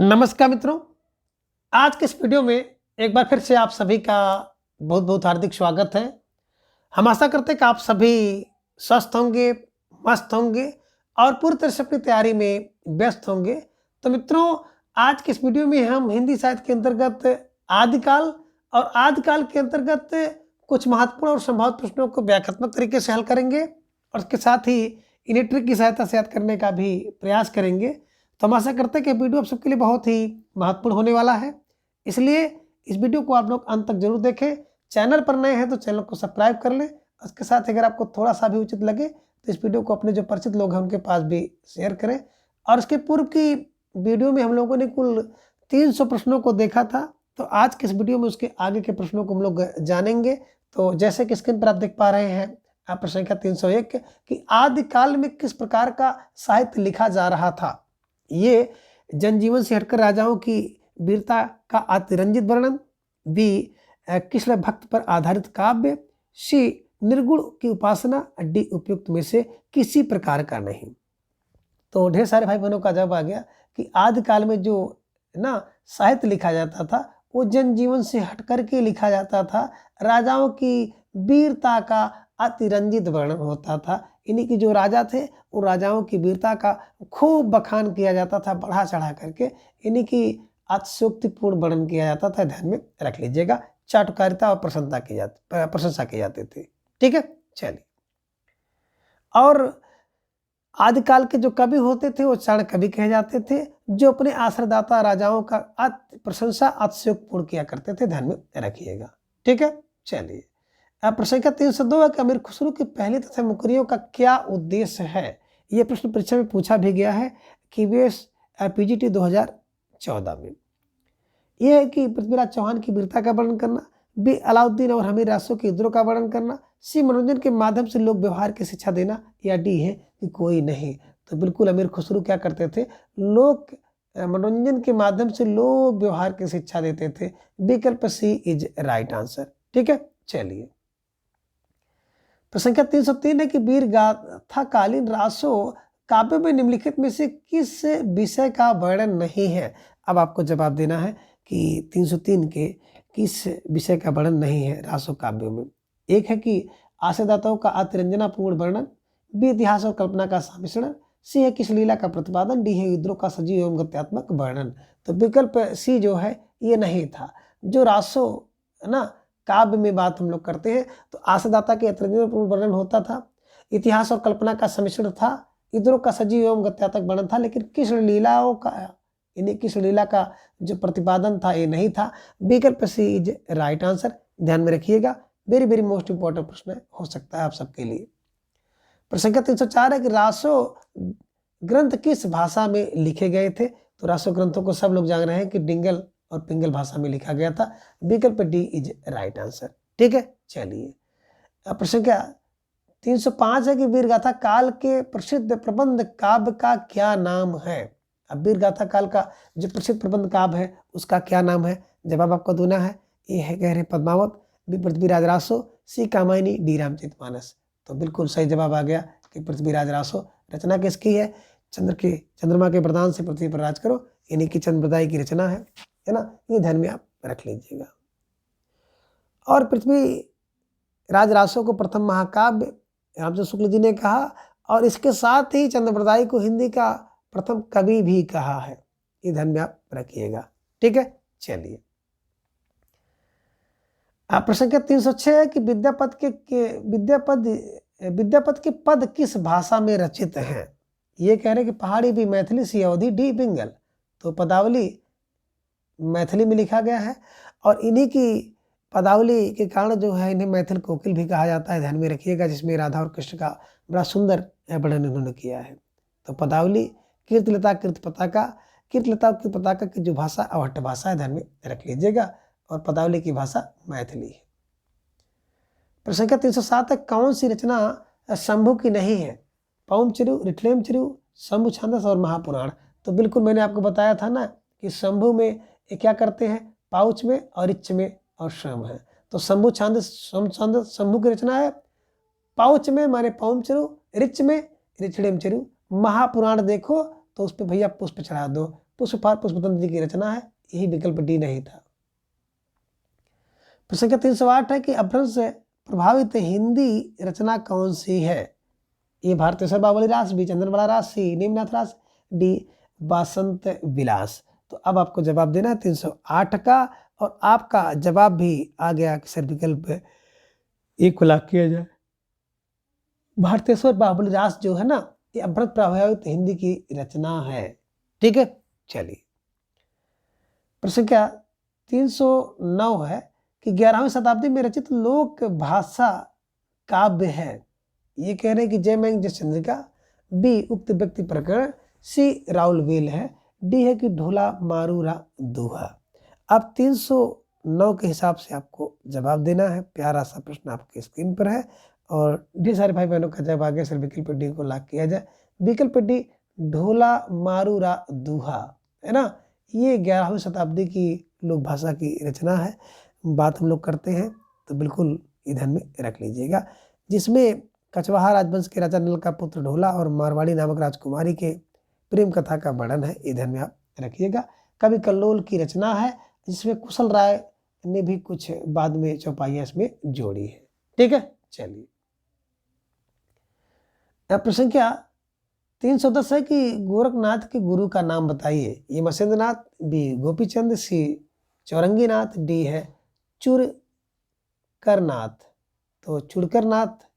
नमस्कार मित्रों, आज के इस वीडियो में एक बार फिर से आप सभी का बहुत बहुत हार्दिक स्वागत है। हम आशा करते हैं कि आप सभी स्वस्थ होंगे, मस्त होंगे और पूरी तरह से अपनी तैयारी में व्यस्त होंगे। तो मित्रों, आज के इस वीडियो में हम हिंदी साहित्य के अंतर्गत आदिकाल और आदिकाल के अंतर्गत कुछ महत्वपूर्ण और संभावित प्रश्नों को व्याख्यात्मक तरीके से हल करेंगे और उसके साथ ही इन्हें ट्रिक की सहायता से याद करने का भी प्रयास करेंगे। तो हम आशा करते हैं कि वीडियो आप सबके लिए बहुत ही महत्वपूर्ण होने वाला है, इसलिए इस वीडियो को आप लोग अंत तक जरूर देखें। चैनल पर नए हैं तो चैनल को सब्सक्राइब कर लें। उसके साथ अगर आपको थोड़ा सा भी उचित लगे तो इस वीडियो को अपने जो परिचित लोग हैं उनके पास भी शेयर करें। और इसके पूर्व की वीडियो में हम लोगों ने कुल 300 प्रश्नों को देखा था, तो आज के इस वीडियो में उसके आगे के प्रश्नों को हम लोग जानेंगे। तो जैसे कि स्क्रीन पर आप देख पा रहे हैं, आप प्रश्न संख्या 301 कि आदिकाल में किस प्रकार का साहित्य लिखा जा रहा था। ये जनजीवन से हटकर राजाओं की वीरता का अतिरंजित वर्णन, बी कृष्ण भक्त पर आधारित काव्य, सी निर्गुण की उपासना, डी उपयुक्त में से किसी प्रकार का नहीं। तो ढेर सारे भाई बहनों का जवाब आ गया कि आदिकाल में जो ना साहित्य लिखा जाता था वो जनजीवन से हट करके लिखा जाता था, राजाओं की वीरता का अतिरंजित वर्णन होता था। इन्हीं के जो राजा थे वो राजाओं की वीरता का खूब बखान किया जाता था, बढ़ा चढ़ा करके इन्हीं की अतिशयोक्तिपूर्ण वर्णन किया जाता था। ध्यान में रख लीजिएगा, चाटुकारिता और प्रशंसा की जाती थी। ठीक है, चलिए। और आदिकाल के जो कवि होते थे वो चाण कवि कहे जाते थे, जो अपने आश्रयदाता राजाओं का प्रशंसा अतिशयोक्तिपूर्ण किया करते थे। ध्यान में रखिएगा, ठीक है, चलिए। अब प्रश्न संख्या 302 है कि अमीर खुसरो की पहली तथा मुकरियों का क्या उद्देश्य है। यह प्रश्न परीक्षा में पूछा भी गया है कि वे पीजीटी 2014 में। यह है कि पृथ्वीराज चौहान की वीरता का वर्णन करना, बी अलाउद्दीन और हमीर रासो के युद्धों का वर्णन करना, सी मनोरंजन के माध्यम से लोक व्यवहार की शिक्षा देना, या डी है कि कोई नहीं। तो बिल्कुल अमीर खुसरो क्या करते थे, लोक मनोरंजन के माध्यम से लोक व्यवहार की शिक्षा देते थे। विकल्प सी इज राइट आंसर। ठीक है, चलिए। प्रश्न संख्या 303 है कि वीर गाथाकालीन रासो काव्य में निम्नलिखित में से किस विषय का वर्णन नहीं है। अब आपको जवाब देना है कि 303 के किस विषय का वर्णन नहीं है रासो काव्यों में। एक है कि आश्रयदाताओं का अतिरंजनापूर्ण वर्णन, बी इतिहास और कल्पना का सम्मिश्रण, सी है कृष्ण लीला का प्रतिपादन, डी है युद्धों का सजीव एवं गत्यात्मक वर्णन। तो विकल्प सी जो है ये नहीं था। जो रासो ना काव्य में बात हम लोग करते हैं तो आश्रयदाता के अतिरंजनापूर्ण वर्णन होता था, इतिहास और कल्पना का सम्मिश्रण था, युद्धों का सजीव एवं गत्यात्मक वर्णन था, लेकिन कृष्ण लीलाओं का इन्हें कृष्ण लीला का जो प्रतिपादन था ये नहीं था। विकल्प सी इज राइट आंसर। ध्यान में रखिएगा, वेरी वेरी मोस्ट इंपॉर्टेंट प्रश्न हो सकता है आप सबके लिए। प्रश्न संख्या 304 है कि रासो ग्रंथ किस भाषा में लिखे गए थे। तो रासो ग्रंथों को सब लोग जान रहे हैं कि डिंगल और पिंगल भाषा में लिखा गया था। विकल्प डी इज राइट आंसर। ठीक है, चलिए। प्रश्न संख्या 305 है कि वीरगाथा काल के प्रसिद्ध प्रबंध काव्य का क्या नाम है। अब वीरगाथा काल का जो प्रसिद्ध प्रबंध काव्य है उसका क्या नाम है। जवाब आपको देना है, ए है गहरे पद्मावत, बी पृथ्वीराज रासो, सी कामायनी, डी रामचरितमानस। तो बिल्कुल सही जवाब आ गया कि पृथ्वीराज रासो। रचना किसकी है, चंद्रमा के वरदान से पृथ्वी पर राज करो, इन्हीं की चंद्रबदाई की रचना है ना। ये ध्यान में आप रख लीजिएगा। और पृथ्वी राज रासो को प्रथम महाकाव्य रामचंद्र शुक्ल जी ने कहा, और इसके साथ ही चंद्रबदाई को हिंदी का प्रथम कवि भी कहा है। ये ध्यान में आप रखिएगा। ठीक है, चलिए। प्रश्न संख्या 306 है कि विद्यापद के पद किस भाषा में रचित हैं। ये कह रहे हैं कि पहाड़ी, भी मैथिली, सी अवधी, डी पिंगल। तो पदावली मैथिली में लिखा गया है, और इन्हीं की पदावली के कारण जो है इन्हें मैथिल कोकिल भी कहा जाता है। ध्यान में रखिएगा, जिसमें राधा और कृष्ण का बड़ा सुंदर वर्णन इन्होंने किया है। तो पदावली कीर्तिलता कीर्तिलता पताका की जो भाषा अवहट्ट भाषा है, ध्यान में रख लीजिएगा, और पदावली की भाषा मैथिली है। प्रश्न संख्या 307 है कौन सी रचना शंभु की नहीं है। पौमचरु, रिठलेमचरु, शंभु छांदस और महापुराण। तो बिल्कुल मैंने आपको बताया था ना कि शंभु में ये क्या करते हैं, पाउच में और रिच में और श्रम है। तो शंभु छांदस शंभु की रचना है, पाउच में माने पौमचरु, रिच में रिठलेमचरु, महापुराण देखो तो उस पर भैया पुष्प चढ़ा दो पुष्पपाल पुष्पतंत्र जी की रचना है, यही विकल्प डी नहीं था। प्रश्न संख्या 308 है कि अपभ्रंश से प्रभावित हिंदी रचना कौन सी है? ए भारतेश्वर बावली रास, बी चंद्रबड़ा रास, सी नेमिनाथ रास, डी बसंत विलास। तो अब आपको जवाब देना है 308 का, और आपका जवाब भी आ गया कि सर विकल्प ए को लॉक किया जाए। भारतेश्वर बावली रास जो है ना, ये अपभ्रंश प्रभावित हिंदी की रचना है। ठीक है, चलिए प्रश्न संख्या 309 है कि 11वीं शताब्दी में रचित लोक भाषा काव्य है। ये कह रहे हैं कि जयमंग जयचंद्रिका, बी उक्त व्यक्ति प्रकरण, सी राउल वेल है, डी है कि ढोला मारूरा दोहा। अब 309 के हिसाब से आपको जवाब देना है। प्यारा सा प्रश्न आपके स्क्रीन पर है और ढेर सारे भाई बहनों का जवाब आ गया। सर विकल्प डी को लॉक किया जाए। विकल्प डी ढोला मारूरा दोहा है ना, ये 11वीं शताब्दी की लोक भाषा की रचना है। बात हम लोग करते हैं तो बिल्कुल ध्यान में रख लीजिएगा, जिसमें कछवाहा राजवंश के राजा नल का पुत्र ढोला और मारवाड़ी नामक राजकुमारी के प्रेम कथा का वर्णन है। ये ध्यान में आप रखिएगा। कवि कल्लोल की रचना है, जिसमें कुशल राय ने भी कुछ बाद में चौपाइयाँ इसमें जोड़ी है। ठीक है, चलिए प्रश्न संख्या 310 है कि गोरखनाथ के गुरु का नाम बताइए। ये मसेंद्रनाथ, बी गोपीचंद, सी चौरंगीनाथ, डी है चुड़करनाथ। तो चुड़करनाथ,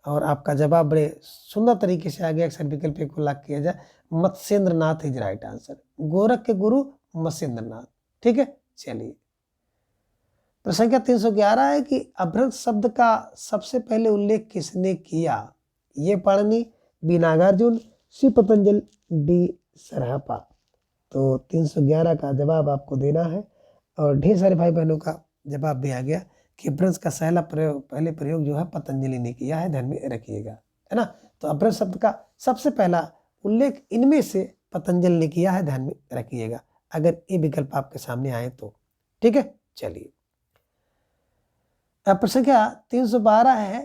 और आपका जवाब बड़े सुंदर तरीके से आ गया। अक्सर विकल्प को लॉक किया जाए। Matsyendranath is right answer. Gorakh के गुरु मत्स्येंद्रनाथ। ठीक है, चलिए प्रश्न संख्या 311 है कि अपभ्रंश शब्द का सबसे पहले उल्लेख किसने किया? ये पाणिनि, बी नागार्जुन, सी पतंजलि, डी सरहपा। तो 311 का जवाब आपको देना है और ढेर सारे भाई बहनों का जवाब भी आ गया कि अपभ्रंश का पहले प्रयोग जो है पतंजलि ने किया है। ध्यान में रखिएगा, है ना। तो अपभ्रंश शब्द का सबसे पहला उल्लेख इनमें से पतंजलि ने किया है। ध्यान में रखिएगा अगर ये विकल्प आपके सामने आए तो। ठीक है, चलिए प्रश्न संख्या 312 है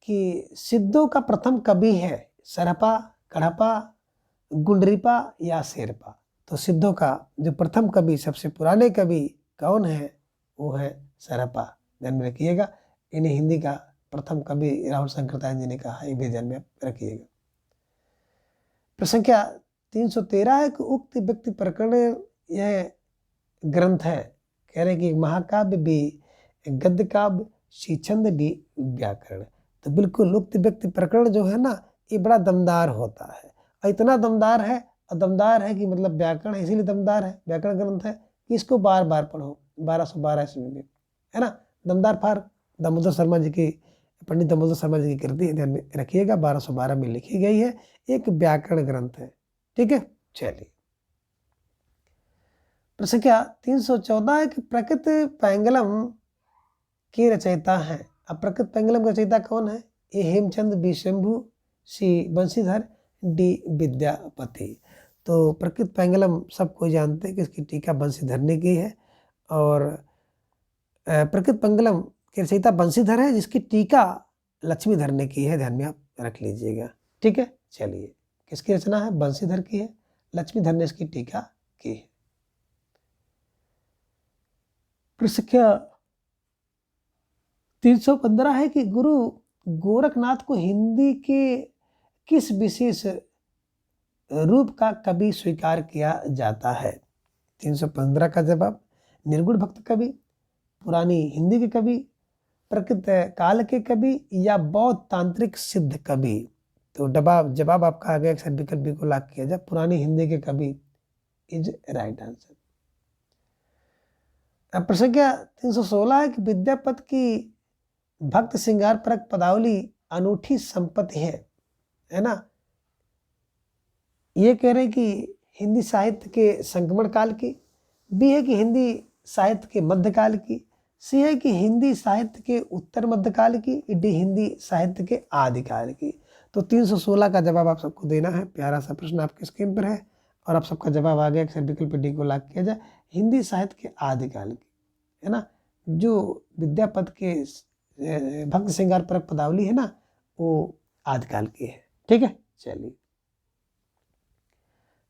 कि सिद्धों का प्रथम कवि है सरहपा, कढ़पा, गुंडरीपा या शेरपा। तो सिद्धों का जो प्रथम कवि, सबसे पुराने कवि कौन है? वो है सरहपा। ध्यान में रखिएगा। इन्हें हिंदी का प्रथम कवि राहुल शंकरतायन जी ने कहा है, भी ध्यान में रखिएगा। प्रश्न संख्या 313 है कि उक्त व्यक्ति प्रकरण यह ग्रंथ है। कह रहे कि महाकाव्य, बी गद्य काव्य, सी छंद, डी व्याकरण। तो बिल्कुल उक्त व्यक्ति प्रकरण जो है ना, ये बड़ा दमदार होता है। और इतना दमदार है, और दमदार है कि मतलब व्याकरण है, इसीलिए दमदार है। व्याकरण ग्रंथ है कि इसको बार बार पढ़ो। 1212 ईस्वी में, है ना। दमदार फार दामोदर शर्मा जी की, पंडित दामोदर शर्मा जी की कृति है। ध्यान में रखिएगा, 1212 में लिखी गई है। एक व्याकरण ग्रंथ है। ठीक है, चलिए प्रश्न संख्या 314 है कि प्रकृति पैंगलम के रचयिता हैं। अब प्रकृति पैंगलम का रचयिता कौन है? ए हेमचंद, बी शंभु, सी बंशीधर, डी विद्यापति। तो प्रकृति पैंगलम सब कोई जानते हैं कि इसकी टीका बंशीधर ने की है, और प्रकृति पैंगलम के रचयिता बंशीधर है, जिसकी टीका लक्ष्मीधर ने की है। ध्यान में आप रख लीजिएगा। ठीक है, चलिए किसकी रचना है? बंशीधर की है, लक्ष्मीधर ने इसकी टीका की है। प्रश्न संख्या 315 है कि गुरु गोरखनाथ को हिंदी के किस विशेष रूप का कवि स्वीकार किया जाता है? 315 का जवाब निर्गुण भक्त कवि, पुरानी हिंदी के कवि, प्रकृत काल के कवि, या बौद्ध तांत्रिक सिद्ध कवि। तो जवाब आपका आ गया। अक्सर विकल्प को लॉक किया जाए। पुरानी हिंदी के कवि इज राइट आंसर। अब प्रश्न संख्या 316 है कि विद्यापति की भक्त श्रृंगार परक पदावली अनूठी संपत्ति है ना। ये कह रहे हैं कि हिंदी साहित्य के संक्रमण काल की, बी है कि हिंदी साहित्य के मध्यकाल की, सी है कि हिंदी साहित्य के उत्तर मध्यकाल की, डी हिंदी साहित्य के आदिकाल की। तो 316 का जवाब आप सबको देना है। प्यारा सा प्रश्न आपके स्क्रीन पर है और आप सबका जवाब आ गया। अक्सर विकल्प डी को लॉक किया जाए। हिंदी साहित्य के आदिकाल की, है ना। जो विद्यापति के भक्त श्रृंगार परक पदावली है ना, वो आदिकाल की है। ठीक है, चलिए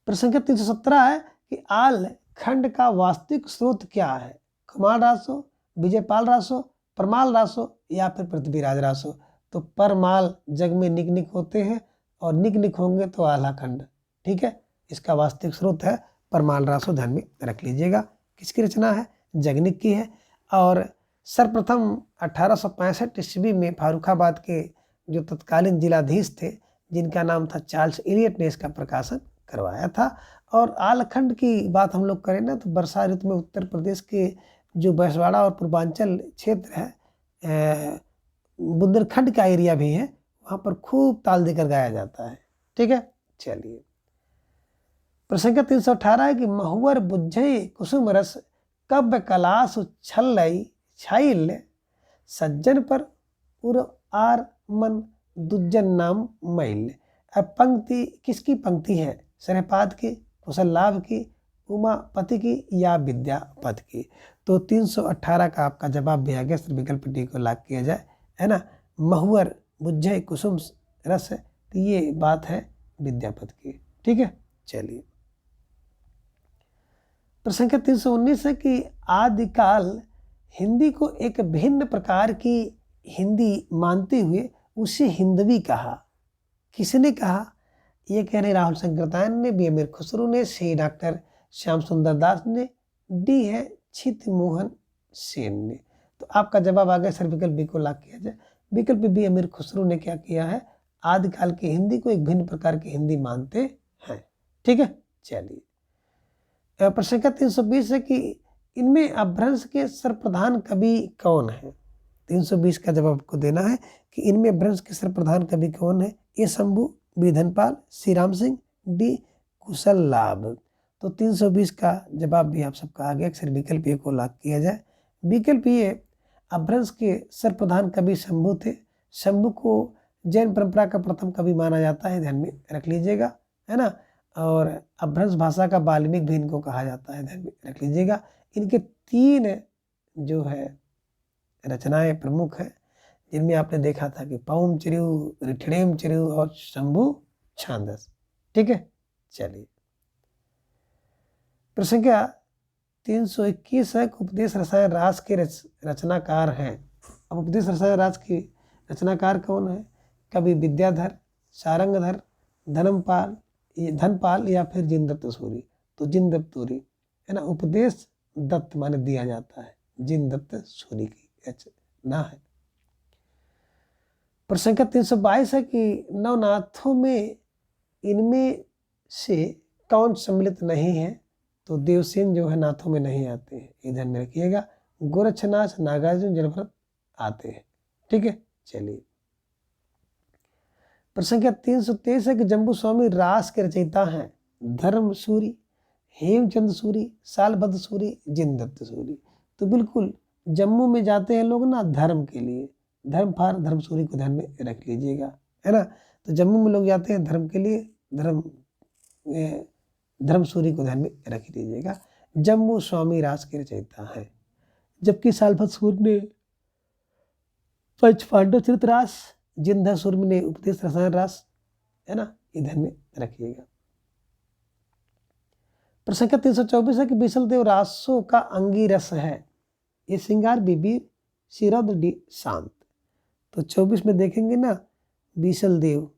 प्रश्न संख्या 317 है कि आल खंड का वास्तविक स्रोत क्या है? कुमार रासो, विजयपाल रासो, परमाल रासो या फिर पृथ्वीराज रासो? तो परमाल जग में निक निक होते हैं और निक निक होंगे तो आल्हा खंड। ठीक है, इसका वास्तविक स्रोत है परमाल रासो, ध्यान में रख लीजिएगा। किसकी रचना है? जगनिक की है। और सर्वप्रथम 1865 ईस्वी में फारुखाबाद के जो तत्कालीन जिलाधीश थे, जिनका नाम था चार्ल्स इलियट, ने इसका प्रकाशन करवाया था। और आलखंड की बात हम लोग करें ना, तो वर्षा ऋतु में उत्तर प्रदेश के जो बांसवाड़ा और पूर्वांचल क्षेत्र है, बुंदेलखंड का एरिया भी है, वहाँ पर खूब ताल देकर गाया जाता है। ठीक है, चलिए। प्रसंग 318 है कि महुवर बुझई कुसुम रस कव्य कलास छल्लई छाइल सज्जन पर उर आर मन दुज्जन नाम मैल। अब पंक्ति किसकी पंक्ति है? सरहपाद की, कुशल लाभ की, उमापति की या विद्यापति की? तो 318 का आपका जवाब भी आ गया। विकल्प डी को लॉक किया जाए, है ना। महुवर बुझई कुसुम रस, तो ये बात है विद्यापति की। ठीक है, चलिए। प्रसंग 319 है कि आदिकाल हिंदी को एक भिन्न प्रकार की हिंदी मानते हुए उसे हिंदवी कहा। किसने कहा? ये कह रहे राहुल शंकरतायन ने, बी अमीर खुसरो ने, सी डॉक्टर श्याम सुंदर दास ने, डी है छित मोहन सेन ने। तो आपका जवाब आ गया सर, विकल्प बी को लॉक किया जाए। विकल्प बी अमीर खुसरो ने क्या किया है? आदिकाल की हिंदी को एक भिन्न प्रकार की हिंदी मानते हैं। ठीक है, चलिए। प्रश्न 320 है कि इनमें अपभ्रंश के सर्वप्रधान कवि कौन है? 320 का जवाब आपको देना है कि इनमें अपभ्रंश के सर्वप्रधान कवि कौन है? ए शंभू, बी धनपाल, सी राम सिंह, डी कुशल लाभ। तो 320 का जवाब भी आप सबका आ गया। सर विकल्प ए को लॉक किया जाए। विकल्प ये अपभ्रंश के सर्वप्रधान कवि शंभू थे। शंभू को जैन परंपरा का प्रथम कवि माना जाता है, ध्यान में रख लीजिएगा, है ना। और अपभ्रंश भाषा का वाल्मीकि भी इनको कहा जाता है, ध्यान में रख लीजिएगा। इनके 3 जो है रचनाएं प्रमुख है, जिनमें आपने देखा था कि पौम चिरु, रिठड़ेम चिरु और शंभू छांदस। ठीक है, चलिए। प्रसंख्या 321 है, उपदेश रसायन रास के रचनाकार हैं। अब उपदेश रसायन रास की रचनाकार कौन है? कवि विद्याधर, सारंगधर, धनपाल या फिर जिनदत्त सूरी? तो जिनदत्त सूरी, है ना। उपदेश दत्त माने दिया जाता है, जिनदत्त सूरी की रचना है। प्रसंग 322 है कि नवनाथों में इनमें से कौन सम्मिलित नहीं है? तो देवसेन जो है नाथों में नहीं आते हैं, इधर में रखिएगा। गोरक्षनाथ, नागार्जुन, जलभरत आते हैं। ठीक है, चलिए। प्रसंग 323 है कि जम्बू स्वामी रास के रचयिता हैं धर्म सूरी, हेमचंद सूरी, सालभद्र सूरी, जिनदत्त सूरी। तो बिल्कुल जम्मू में जाते हैं लोग ना धर्म के लिए, धर्म सूरी को ध्यान में रख लीजिएगा, है ना। तो जम्मू में लोग जाते हैं धर्म के लिए, धर्म सूरी को ध्यान में रख लीजिएगा। जम्बू स्वामी रास के रचयिता है। जबकि सालभद्र सूरी ने पंच पांडव चरित रास, जिनधर सूर्य ने उपदेश रसायन रास, है ना, इधर में रखिएगा। प्रसंग 324 है कि बीसल देव रासों का अंगी रस है। ये श्रृंगार, बीबी, शिरद, डी शांत। तो 24 में देखेंगे ना, बीसल देव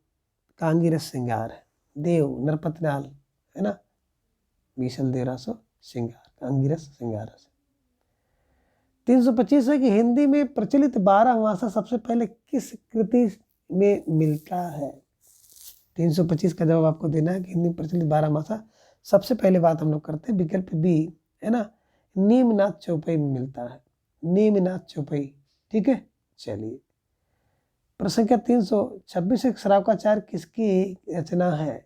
का अंगी रस श्रृंगार है। देव नरपतनाल, है ना, बीसल देव रासो श्रृंगार का अंगी रस श्रृंगार रस। 325 है कि हिंदी में प्रचलित 12 भाषा सबसे पहले किस कृति में मिलता है? 325 का जवाब आपको देना है कि हिंदी में प्रचलित 12 भाषा सबसे पहले बात हम लोग करते हैं विकल्प बी, है ना, नीमनाथ चौपाई में मिलता है, नीमनाथ चौपाई। ठीक है, चलिए। प्रसंख्या 326 एक श्रावकाचार्य किसकी रचना है?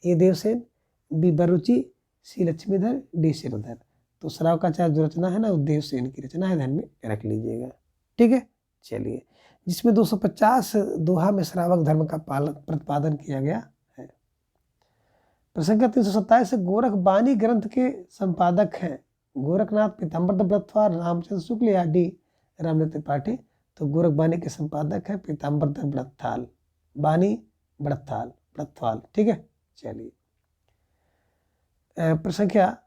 ए देवसेन, बी बरुचि, सी लक्ष्मीधर, डी शिरोधर। तो श्रावकाचार्य जो रचना है ना, वो देवसेन की रचना है, ध्यान में रख लीजिएगा। ठीक है, चलिए। जिसमें 250 दोहा में श्रावक धर्म का प्रतिपादन किया गया है। प्रसंग 327 से गोरख बानी ग्रंथ के संपादक हैं गोरखनाथ, पीताम्बर व्रतवाल, रामचंद्र शुक्ल या डी रामदेव त्रिपाठी? तो गोरख बानी के संपादक है पीताम्बर व्रतवाल, बानी व्रतवाल। ठीक है, चलिए। प्रश्न संख्या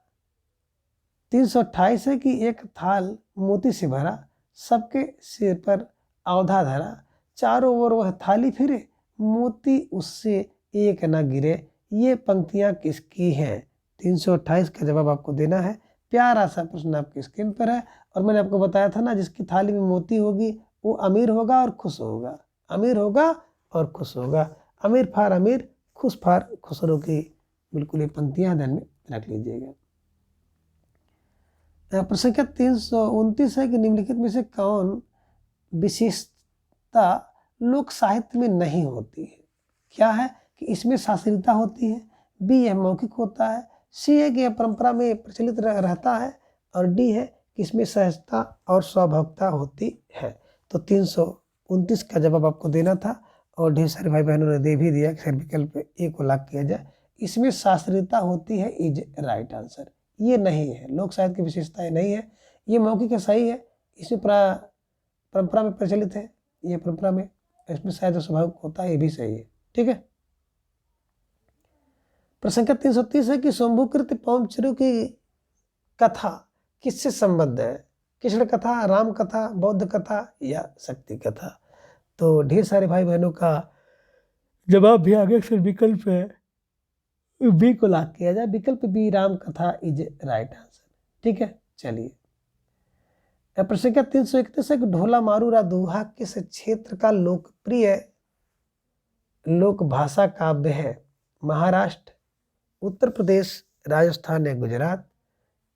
328 है कि एक थाल मोती से भरा, सबके सिर पर औधा धरा, चारों ओर वह थाली फिरे, मोती उससे एक न गिरे, ये पंक्तियां किसकी हैं? 328 का जवाब आपको देना है। प्यारा सा प्रश्न आपकी स्क्रीन पर है, और मैंने आपको बताया था ना, जिसकी थाली में मोती होगी वो अमीर होगा और खुश होगा, अमीर होगा और खुश होगा। अमीर फार अमीर, खुश फार खुसरो की बिल्कुल ये पंक्तियां ध्यान में रख लीजिएगा। प्रश्न संख्या 329 है कि निम्नलिखित में से कौन विशेषता लोक साहित्य में नहीं होती है? क्या है कि इसमें शास्त्रीयता होती है, बी यह मौखिक होता है, सी है कि यह परंपरा में प्रचलित रहता है, और डी है कि इसमें सहजता और स्वाभाविकता होती है। तो 329 का जवाब आपको देना था, और ढेर सारे भाई बहनों ने दे भी दिया कि सर विकल्प ए को लॉक किया जाए। इसमें शास्त्रीयता होती है, इज राइट आंसर। ये नहीं है, लोक साहित्य की विशेषता नहीं है, ये मौखिक है, सही है। इसमें परंपरा में प्रचलित है, ये परंपरा में, इसमें शायद स्वाभाविक होता है, ये भी सही है। ठीक है। प्रश्न संख्या 330 है कि शंभुकृत पौमचरू की कथा किससे संबद्ध है? कृष्ण कथा, राम कथा, बौद्ध कथा या शक्ति कथा? तो ढेर सारे भाई बहनों का जवाब भी आगे फिर विकल्प है बी को लॉक किया जाए। विकल्प बी राम कथा इज राइट आंसर। ठीक है, चलिए। प्रश्न संख्या 331 है कि ढोला मारूरा दोहा किस क्षेत्र का लोकप्रिय लोक भाषा काव्य है? महाराष्ट्र, उत्तर प्रदेश, राजस्थान या गुजरात?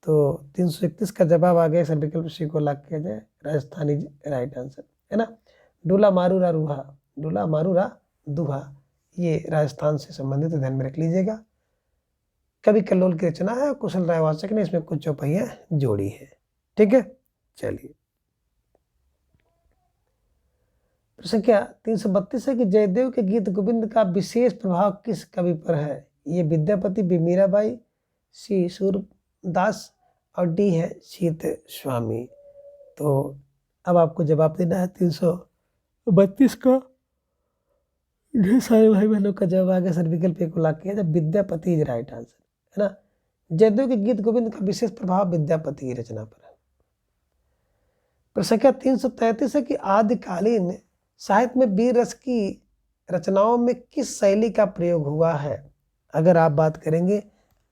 तो 331 का जवाब आ गया, सर विकल्प सी को लॉक किया जाए, राजस्थान इज राइट आंसर, है ना। ढोला मारूरा रूहा, ढोला मारूरा दुहा, ये राजस्थान से संबंधित, ध्यान में रख लीजिएगा। कवि कल्लोल की रचना है, कुशल राय वाचक ने इसमें कुछ चौपाइयां जोड़ी है। ठीक है, चलिए। प्रश्न संख्या 332 है कि जयदेव के गीत गोविंद का विशेष प्रभाव किस कवि पर है? ये विद्यापति, बी मीराबाई, सी सूरदास, और डी है शीत स्वामी। तो अब आपको जवाब देना है 332 का। ढेर सारे भाई बहनों का जवाब आ गया, सर विकल्प को लॉक किया जाए, विद्यापति इज राइट आंसर, है ना। जयदेव के गीत गोविंद का विशेष प्रभाव विद्यापति की रचना पर है। प्रश्न संख्या 333 है कि आदिकालीन साहित्य में वीर रस की रचनाओं में किस शैली का प्रयोग हुआ है? अगर आप बात करेंगे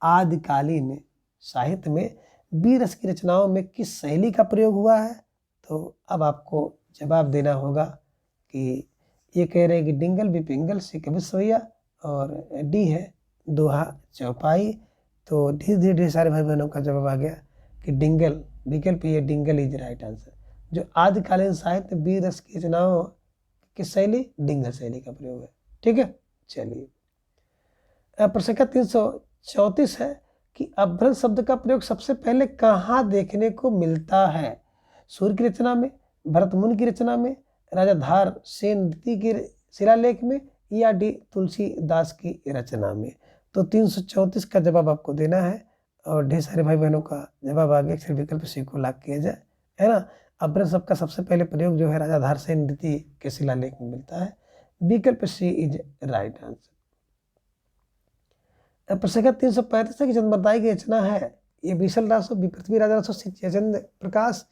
आदिकालीन साहित्य में वीर रस की रचनाओं में किस शैली का प्रयोग हुआ है, तो अब आपको जवाब देना होगा कि ये कह रहे हैं कि डिंगल भी पिंगल, सी कविस्वैया, और डी है दोहा चौपाई। तो धीरे धीरे ढेर सारे भाई बहनों का जवाब आ गया कि डिंगल, विकल्प ये डिंगल इज राइट आंसर। जो आदिकालीन साहित्य वीर रस की रचनाओं की शैली डिंगल शैली का प्रयोग है। ठीक है, चलिए। प्रश्न संख्या 334 है कि अभ्रंश शब्द का प्रयोग सबसे पहले कहाँ देखने को मिलता है? सूर्य की रचना में, भरतमुनि की रचना में, राजा धार सेन द्वितीय के शिलालेख में, या डी तुलसीदास की रचना में? तो 334 का जवाब आपको देना है, और ढेर सारे भाई बहनों का जवाब आ गया, फिर विकल्प सी को लॉक किया जाए, है ना। अभ्रंश शब्द का सबसे पहले प्रयोग जो है राजा धार सेन द्वितीय के शिलालेख में मिलता है, विकल्प सी इज राइट आंसर। प्रश्न संख्या 335 है कि चंद्रबरदाई की रचना है, ये बीसल रासो, बी पृथ्वीराज रासो, सी जयचंद्र प्रकाश,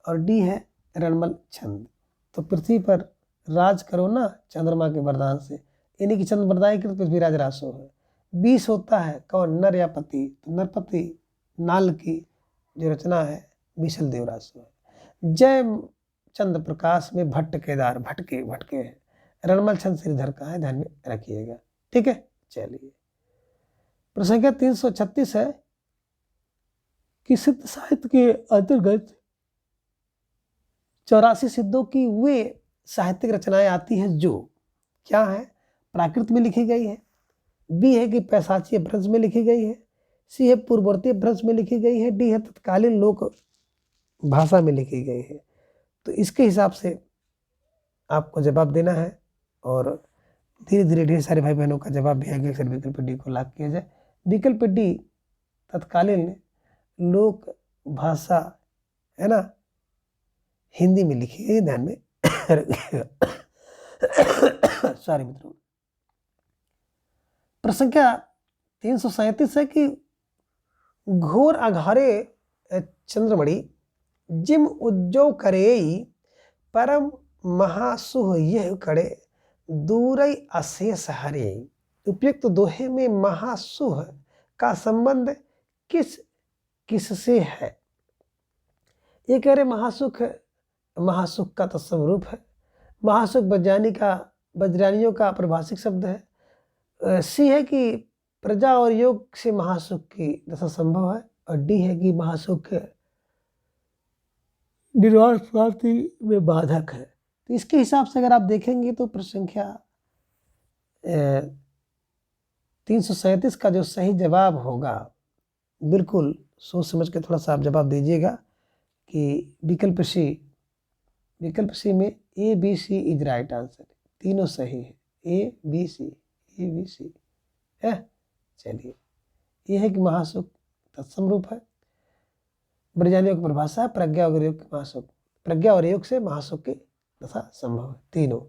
और डी है रणमल छंद। तो पृथ्वी पर राज करो ना चंद्रमा के वरदान से, यानी कि चंद्रबरदाई कृत पृथ्वीराज रासो है। 20 होता है कौन, नर या पति? तो नरपति नाल की जो रचना है बीसल देव रासो है। जय चंद्र प्रकाश में भट्ट केदार, भटके भटके है। रणमल छंद श्रीधर का है, ध्यान में रखिएगा। ठीक है, चलिए। प्रश्न संख्या 336 है कि सिद्ध साहित्य के अंतर्गत 84 सिद्धों की वे साहित्यिक रचनाएं आती हैं जो क्या है? प्राकृत में लिखी गई है, बी है कि पैशाची अपभ्रंश में लिखी गई है, सी है पूर्ववर्ती अपभ्रंश में लिखी गई है, डी है तत्कालीन लोक भाषा में लिखी गई है। तो इसके हिसाब से आपको जवाब देना है, और धीरे धीरे ढेर सारे भाई बहनों का जवाब भी आ गया, फिर विकल्प डी को लॉक किया जाए। विकल्प डी तत्कालीन लोक भाषा, है ना, हिंदी में लिखी है, ध्यान में सॉरी मित्रों। प्रश्न संख्या 337 है कि घोर अघारे चंद्रमणि जिम उज्जो करेई परम महासुह यह करे दूरई अशेष हरे। उपयुक्त दोहे में महासुह का संबंध किस किससे है? ये कह रहे महासुख, महासुख का तो स्वरूप है। महासुख वज्रानियों का परिभाषिक शब्द है। सी है कि प्रजा और योग से महासुख की दशा संभव है, और डी है कि महासुख निर्वाण प्राप्ति में बाधक है। तो इसके हिसाब से अगर आप देखेंगे तो प्रश्न संख्या 337 का जो सही जवाब होगा, बिल्कुल सोच समझ के थोड़ा सा आप जवाब दीजिएगा कि विकल्प सी में A B C is right answer. तीनों सही है, ए बी सी है। चलिए, ये है कि महासुख तत्सम रूप है। ब्रजानियों की परिभाषा है प्रज्ञा और योग महासुख, प्रज्ञा और योग से महासुख की दशा संभव है तीनों।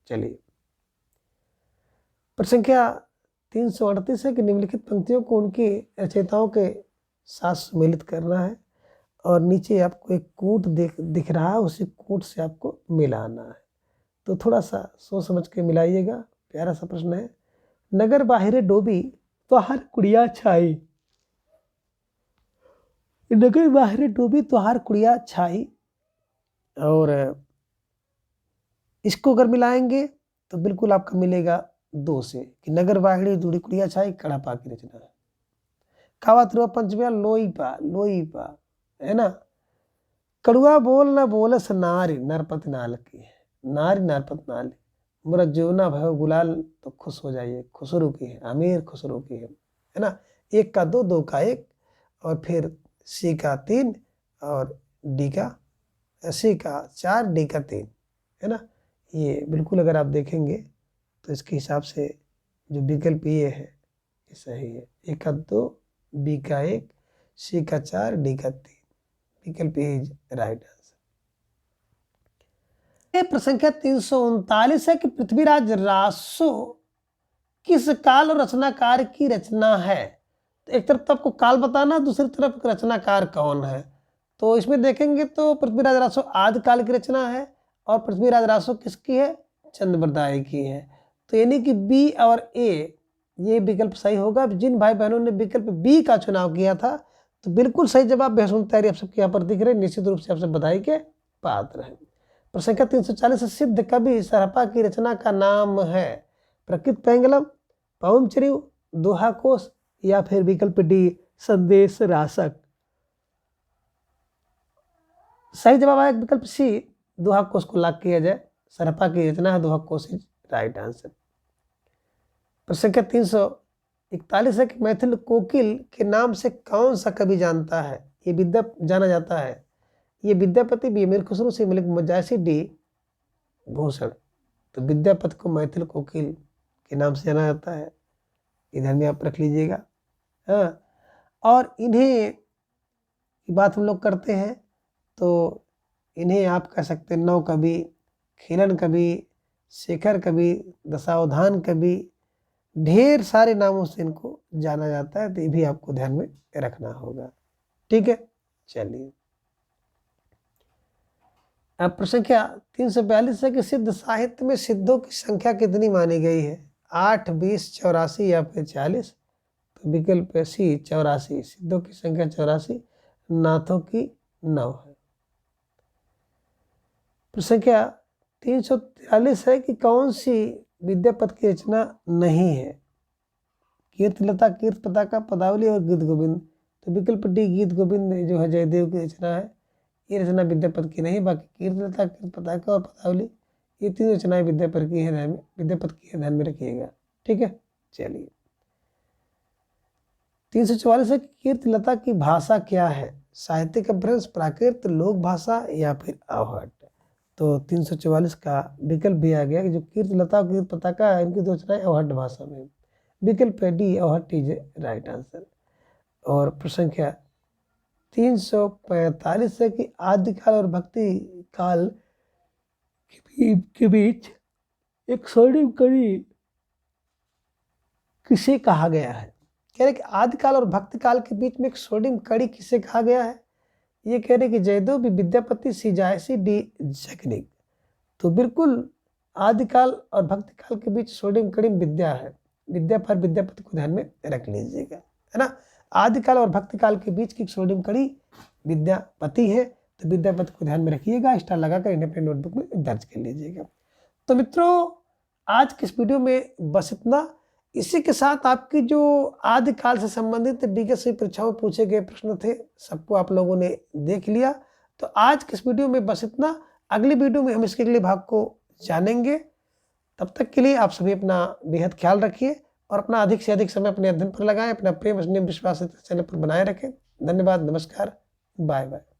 चलिए, प्रश्न संख्या 338 है कि निम्नलिखित पंक्तियों को उनकी रचयिताओं के साथ सम्मिलित करना है, और नीचे आपको एक कूट दिख रहा है, उसी कूट से आपको मिलाना है। तो थोड़ा सा सोच समझ के मिलाइएगा। प्यारा सा प्रश्न है। नगर बाहिरे डोबी तो हर कुड़िया छाई, नगर बाहिरे डोबी तो हर कुड़िया छाई, और इसको अगर मिलाएंगे तो बिल्कुल आपका मिलेगा 2 से कि नगर बाहिरे डोबी कुड़िया छाई कड़ापा की रचना है। कावा त्रुआ पंचमिया लोईपा है ना। कड़ुआ बोल न बोलस नारी नरपत नाल की, नारी नरपत नाल, मुरा जीवना भयो गुलाल तो खुश हो जाइए, खुसरू की है, अमीर खुसरू की है ना। 1 का 2, 2 का 1, और फिर सी का 3, और डी का सी का 4, डी का 3 है ना। ये बिल्कुल अगर आप देखेंगे तो इसके हिसाब से जो विकल्प ये है ये सही है। 1 का 2, बी का 1, सी का 4, डी का 3, विकल्प इज राइट आंसर। प्रश्न संख्या 339 है कि पृथ्वीराज रासो किस काल और रचनाकार की रचना है? तो एक तरफ तो आपको काल बताना, दूसरी तरफ रचनाकार कौन है। तो इसमें देखेंगे तो पृथ्वीराज रासो आदि काल की रचना है, और पृथ्वीराज रासो किसकी है? चंद्रबरदाई की है। तो यानी कि बी और ए ये विकल्प सही होगा। जिन भाई बहनों ने विकल्प बी का चुनाव किया था तो बिल्कुल सही जवाब बेहसून तैयारी आप सबके यहाँ पर दिख रहे, निश्चित रूप से आपसे बधाई के पात्र है। प्रश्न संख्या 340 सिद्ध कवि सरपा की रचना का नाम है? प्रकृत पैंगलम, पवनचरिव, दोहा कोश, या फिर विकल्प डी संदेश रासक। सही जवाब आया विकल्प सी, दोहा कोश को लॉक किया जाए। सरपा की रचना है दोहा कोश इज राइट आंसर। प्रश्न संख्या 341 है कि मैथिल कोकिल के नाम से कौन सा कवि जानता है? ये जाना जाता है। ये विद्यापति, बी अमीर खुसरो, सी मलिक मुजाहिर, डी भूषण। तो विद्यापति को मैथिल कोकिल के नाम से जाना जाता है, इधर में आप रख लीजिएगा। हाँ, और इन्हें बात हम लोग करते हैं तो इन्हें आप कह सकते हैं नव कवि, खिलन कवि, शेखर कवि, दशावधान कवि, ढेर सारे नामों से इनको जाना जाता है। तो ये भी आपको ध्यान में रखना होगा। ठीक है, चलिए। अब प्रश्न संख्या 342 है कि सिद्ध साहित्य में सिद्धों की संख्या कितनी मानी गई है? 8, 20, 84 या फिर 40। तो विकल्प सी 84, सिद्धों की संख्या 84, नाथों की 9 है। प्रश्न संख्या 343 है कि कौन सी विद्यापति की रचना नहीं है? कीर्तिलता, कीर्त पताका, पदावली और गीत गोविंद। तो विकल्प डी गीत गोविंद जो है जयदेव की रचना है, ये रचना विद्यापति की नहीं। बाकी कीर्तिलता, कीर्त पताका और पदावली ये 3 रचनाएं विद्यापति की है, विद्यापति की ध्यान में रखिएगा। ठीक है, चलिए। 344 है कि कीर्तिलता की भाषा क्या है? साहित्यिक अपभ्रंश, प्राकृत, लोक भाषा या फिर आहट। तो 344 का विकल्प भी आ गया कि जो कीर्तिलता और कीर्त पताका है इनकी 2 रचनाएं आहट भाषा में। विकल्प डी आहट इज राइट आंसर। और प्रश्न संख्या 345 है कि आदिकाल और भक्ति काल के बीच एक स्वर्णिम कड़ी किसे कहा गया है? कह रहे कि आदिकाल और भक्ति काल के बीच में एक स्वर्णिम कड़ी किसे कहा गया है? ये कह रहे कि जयदेव भी विद्यापति सी जायसी डी जगनिक। तो बिल्कुल आदिकाल और भक्ति काल के बीच स्वर्णिम कड़ी विद्या है। विद्या पर विद्यापति को ध्यान में रख लीजिएगा, है ना। आदिकाल और भक्ति काल के बीच की स्वर्णिम कड़ी विद्यापति है, तो विद्यापति को ध्यान में रखिएगा, स्टार लगाकर इन्हें अपने नोटबुक में दर्ज कर लीजिएगा। तो मित्रों, आज की इस वीडियो में बस इतना। इसी के साथ आपकी जो आदिकाल से संबंधित विगत परीक्षाओं में पूछे गए प्रश्न थे, सबको आप लोगों ने देख लिया। तो आज की इस वीडियो में बस इतना। अगली वीडियो में हम इसके अगले भाग को जानेंगे। तब तक के लिए आप सभी अपना बेहद ख्याल रखिए और अपना अधिक से अधिक समय अपने अध्ययन पर लगाएं। अपना प्रेम, स्नेह, विश्वास चैनल पर बनाए रखें। धन्यवाद, नमस्कार, बाय बाय।